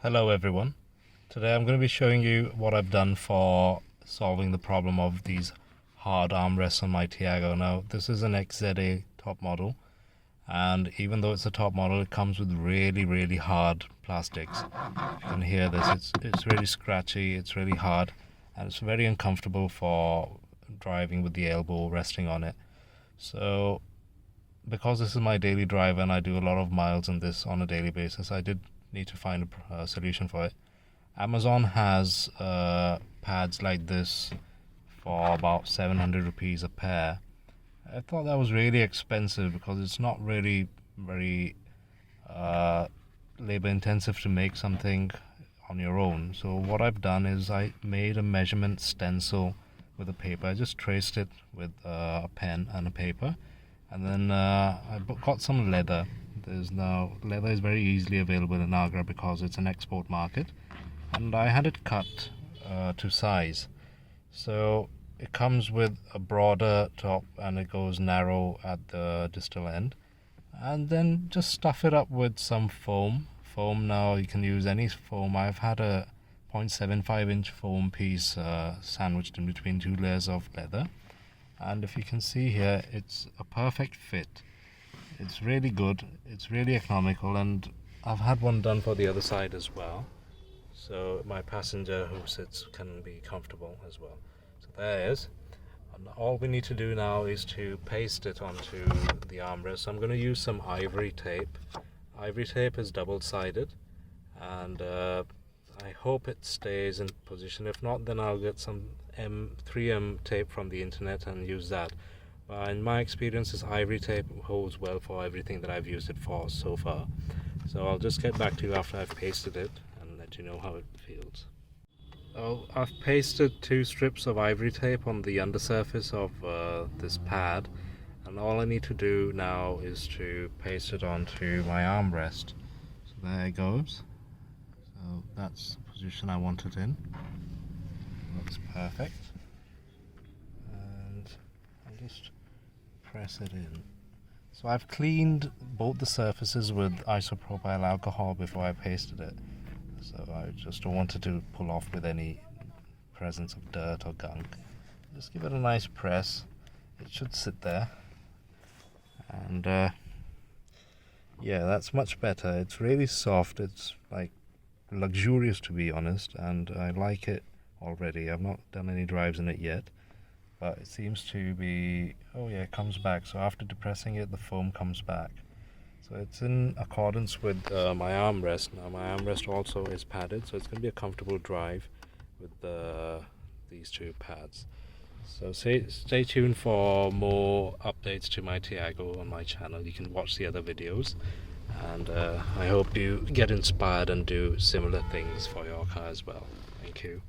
Hello everyone. Today I'm going to be showing you what I've done for solving the problem of these hard armrests on my Tiago. Now this is an XZA top model, and even though it's a top model, it comes with really hard plastics. You can hear this, it's really scratchy, it's really hard, and it's very uncomfortable for driving with the elbow resting on it. So because this is my daily drive and I do a lot of miles in this on a daily basis, I did need to find a solution for it. Amazon has pads like this for about 700 rupees a pair. I thought that was really expensive because it's not really very labor intensive to make something on your own. So what I've done is I made a measurement stencil with a paper. I just traced it with a pen and a paper, and then I got some leather. Leather is very easily available in Agra because it's an export market, and I had it cut to size. So it comes with a broader top and it goes narrow at the distal end, and then just stuff it up with some foam. Now you can use any foam. I've had a 0.75-inch foam piece sandwiched in between two layers of leather, and if you can see here, it's a perfect fit. It's really good, it's really economical, and I've had one done for the other side as well, so my passenger who sits can be comfortable as well. So there it is, and all we need to do now is to paste it onto the armrest. So I'm going to use some ivory tape. Ivory tape is double-sided, and I hope it stays in position. If not, then I'll get some 3M tape from the internet and use that. In my experience, this ivory tape holds well for everything that I've used it for so far. So I'll just get back to you after I've pasted it and let you know how it feels. So I've pasted 2 strips of ivory tape on the undersurface of this pad, and all I need to do now is to paste it onto my armrest. So there it goes. So that's the position I want it in. Looks perfect. And I'll just press it in. So I've cleaned both the surfaces with isopropyl alcohol before I pasted it, so I just don't want it to pull off with any presence of dirt or gunk. Just give it a nice press. It should sit there, and yeah, that's much better. It's really soft. It's like luxurious, to be honest, and I like it already. I've not done any drives in it yet, but it seems to be, oh yeah, it comes back. So after depressing it, the foam comes back. So it's in accordance with my armrest. Now my armrest also is padded, so it's going to be a comfortable drive with these 2 pads. So stay tuned for more updates to my Tiago on my channel. You can watch the other videos, and I hope you get inspired and do similar things for your car as well. Thank you.